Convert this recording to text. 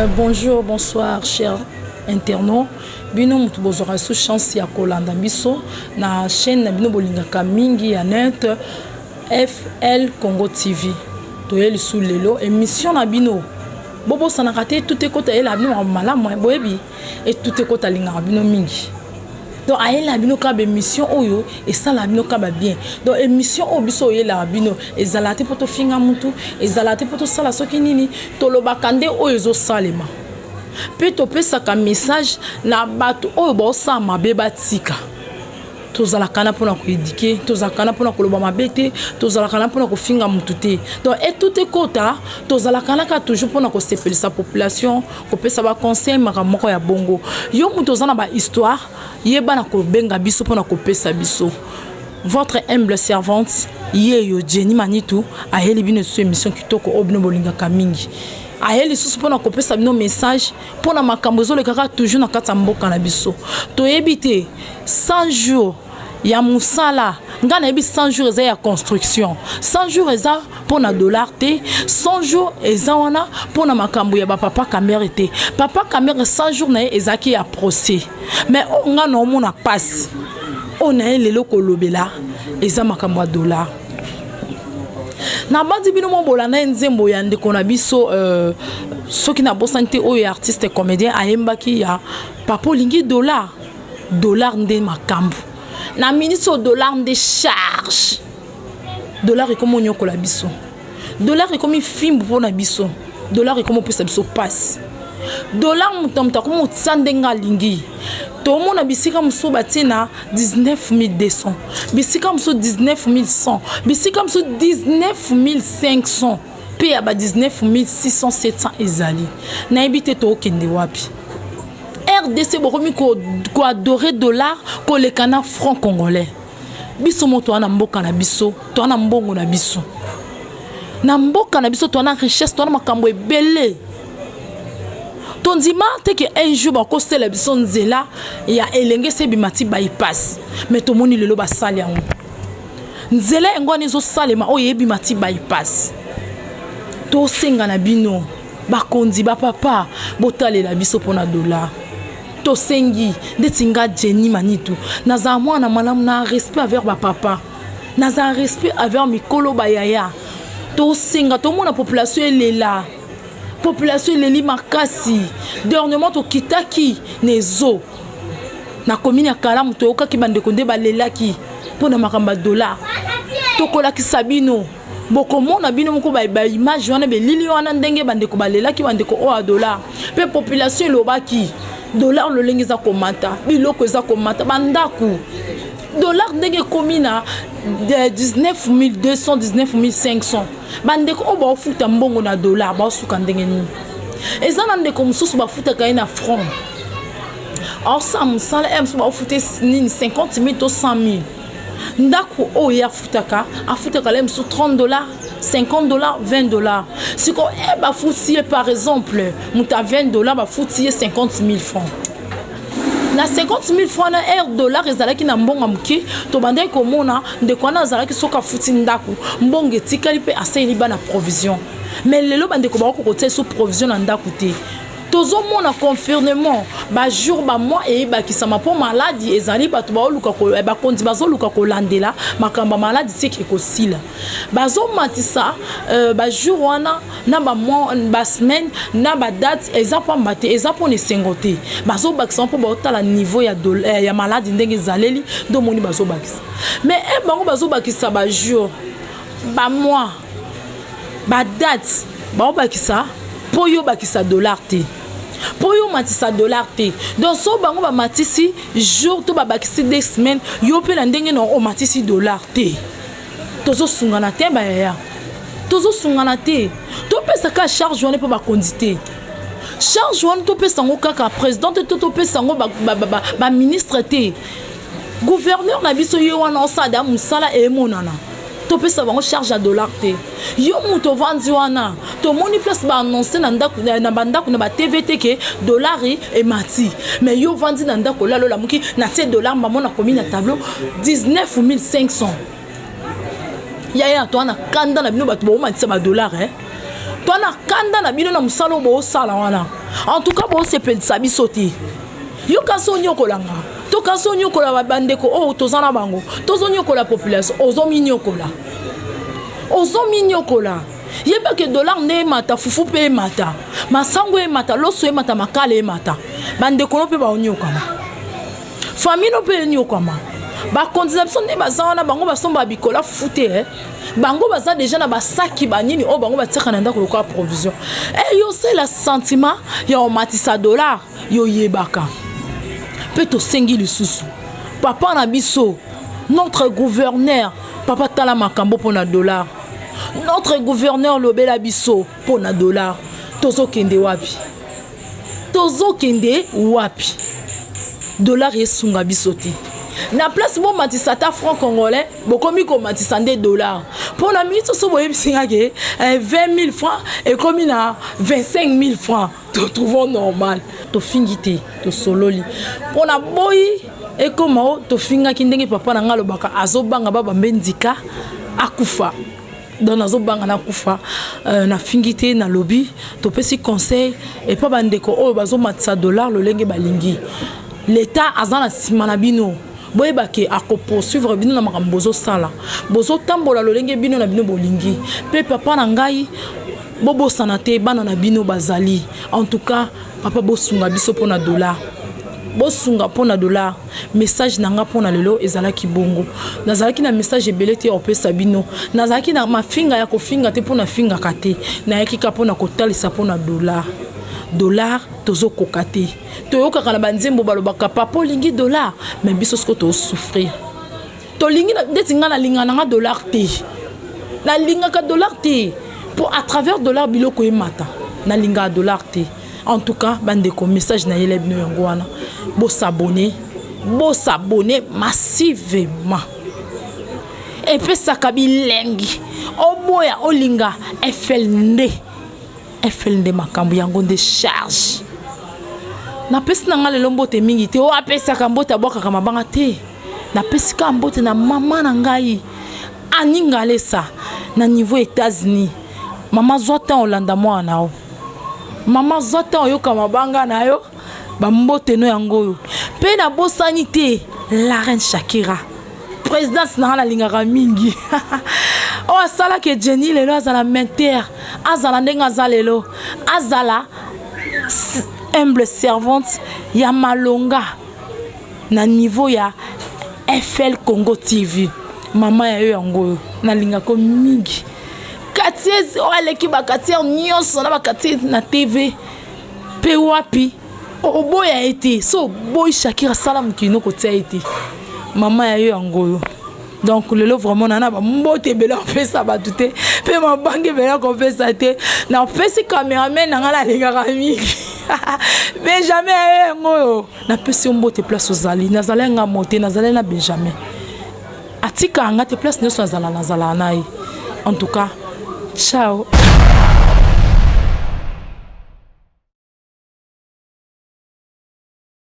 Bonjour, bonsoir, chers internautes. Bino mutu bozora sous chance ya kolanda biso na chaîne na bino bolingaka mingi ya net FL Congo TV. Toyeli sous lelo émission na bino. Bobo sanakate tout ekota ela bino malamu boyebi et tout ekota linga bino mingi. Donc ayela bino ka be mission oyo et ça la bino ka ba bien. Donc émission obiso yela bino ezalate poto finga mutu ezalate poto sala soki nini toloba kande oyo zo salema. Pe to pesa ka message na bato oyo ba sa mabe batika. Tozala kana pona ko éduquer, tozala kana pona ko loba mabete, tozala kana pona ko finga mutu te. Donc et tout ekota tozala kana ka toujours pona ko sepelisa population, ko pesa ba conseil makamoko ya bongo. Yo mutu zana ba histoire yebana ko benga biso pona ko pesa biso. Votre humble servante Yeyo Jenny Manitou a heli bino sur émission kitoko obno bolinga kamingi. A heli susu pona ko pesa bino message pona makambo zo le kaka toujours na kata mboka na biso. To yebite 100 jours ya musala ngana yebi 100 jours eza ya construction 100 jours eza pona dollar te 100 jours eza wana pona makambo ya papa camère te papa camère 100 jours na ezaki ya procès mais ngana omona passe on a lelo kolobela eza makambo ya dollar na bandi bino mobola na nzembo ya ndeko na biso soki na bosante oyo artiste comédien ayembaki ya papa lingi dollar nde makambo na ministre dollar de charge dollar comme on yokola biso dollar comme film pour na biso dollar comme pesa biso passe dollar mutamta comme tsandenga lingi to mona bisika muso batina 19200 bisika muso 19100 bisika muso 19500 pe aba 19600 700 ezali na ebite to okende wapi RDC bokomi ko adorer dollar ko le kana franc congolais biso moto ana mboka na biso to ana mbongo na biso na mboka na biso to ana richesse to ana makambo ebele tondima te ke un jour ba ko sela biso nzela ya elenge se bimati bypass mais to moni lelo ba sali yango nzela ngoni zo salema o yebi mati bypass to senga na bino ba kondi ba papa botale la biso pona dollar to sengi detinga Jenny Manitou naza mwana malamu na respect avec ba papa naza respect avec mikolo bayaya to senga to mona population elela population eleli makasi dernièrement to kitaki nezo na commune ya Kalamu to okaki bande konde balelaki pona makamba dollar to kolaki sabino boko mona bino moko ba image wana be lili wana ndenge bande ko balelaki bande ko o dollar pe population lobaki dollar le lengeza komata biloko eza komata bandaku dollar ndenge komina de 19200 19500 bande ko ba futa mbongo na dollar ba suka ndenge ni ezana ndeko mususu ba futa kai na franc ensemble ça la ba futa 50000 to 100000 ndaku o ya futaka afutaka lem sur $30 $50 $20 si ko ba futie par exemple muta $20 ba futie 50000 francs na 50000 francs na $1 ezalaki na mbonga muke to bande ko mona ndeko na ezalaki soka futi ndaku mbonga etikali pe aseli bana provision mais lelo bande ko ba ko kote sous provision na ndaku te tozo mona confirmement ba jour ba mois et ba kisama po maladie ezali bato ba oluka ko ba kondi bazo luka ko landela makamba maladie seki ko sila bazo matisa ba jour wana na ba mois ba semaine na ba date ezapo mbate ezapo ne sengote bazo bakisa po ba otala niveau ya ya maladie ndenge zaleli do moni bazo bakisa mais bango bazo bakisa ba jour ba mois ba date ba bakisa po yo bakisa dollar te pour yo matisa dollar te donc so bango ba matisi jour to ba bakisi des semaines yo pe na ndenge no o matisi dollar te tozo sungana te ba ya tozo sungana te to pesa ka charge wana pe ba kondité charge wana to pesa ngo kaka président to pesa ngo ba ministre te gouverneur na biso yo wana osada musala e monana to pesa bango charge à dollar te yo muto vandi wana to moni place ba annoncer na ndaku na bandako na ba TVT ke dollar e mati mais yo vandi na ndako lalo la muki na te dollar maman na komi na tableau 19500 ya to na kanda na bino bato ba matisa ba dollar toi na kanda na bino na musalo bo sala wana en tout cas bo sepelisa biso te yo kaso nyokolanga to kaso nyokola babandeko o tozana bango tozo nyokola population ozo minyokola yeba ke dollar ne mata fufu pe mata masango e mata loso e mata makale e mata bandeko no pe ba onyokama famille no pe nyokama ba condition ne bazana bango basomba bikola fufu te bango baza déjà na basaki banini o bango batsaka na ndako lokola provision yo c'est le sentiment ya omatisa dollar yo yebaka pe to sengi lisusu papa na biso notre gouverneur papa tala makambo pona dollar notre gouverneur lobela biso pona dollar tozo kende wapi dollar yesunga biso te na place bon matisata franc congolais bokomi ko matisande dollar pour la minute so boye bisinga ke 20 000 francs et comme na 25 000 francs to trouvons normal to fingité to sololi pour na boyi et comment to finga kindenge papa na ngalo baka azobanga baba mbendika akufa dans azobanga na kufa na fingité na lobby to pesi conseil et pas bandeko o bazo matisa dollar lo lenge balingi l'état azana simana bino boye bake ako poursuivre bino na makambo bozo sala bozo tambola lolenge bino na bino bolingi pe papa na ngai bobo sanate bana na bino bazali en tout cas papa bosunga biso pona dollar bosunga pona dollar message nanga pona lelo ezalaki bongo nazalaki na message ebelete opesa bino nazalaki na mafinga ya kofinga te pona finga kate na yakika pona kotalisa pona dollar tozo kokate toyoka kana banzembo balobaka papa lingi dollar mais biso sko to souffrir to lingi ndetinga na linga na dollar te na linga ka dollar te pour à travers dollar biloko emata na linga dollar te en tout cas bandeko message na yele bino yango wana bo s'abonner massivement et puis ça kabilengi oboya olinga FLND makambo yango de charge na pesi na ngale lombote mingi te o apesa kambote aboka kama banga te na pesi kambote na mama na ngai aningale sa na niveau États-Unis mama zota Hollanda mwa nao mama zota oyoka mabanga nayo bambote no yango pe na bosani te la reine Shakira présidence na lingaka mingi o asala ke Jenny lelo azala menteur azala ndenga azalelo azala humble servante ya malonga na niveau ya FL Congo TV mama ya yo yango na lingako mingi katiez o aleki ba katier nyonso na ba katier na TV pe wapi o boya ete so boy Shakira salam kino ko tia ete mama ya yo yango donc lelo vraiment nana ba mbote bela fait ça ba douter pe ma banque bela ko fait ça te na pesi cameraman na ngala lingaka mingi Benjamin ngoyo na pesi mbote place ozali nazala nga monter nazala na Benjamin atika nga te place neso nazala nai en tout cas ciao.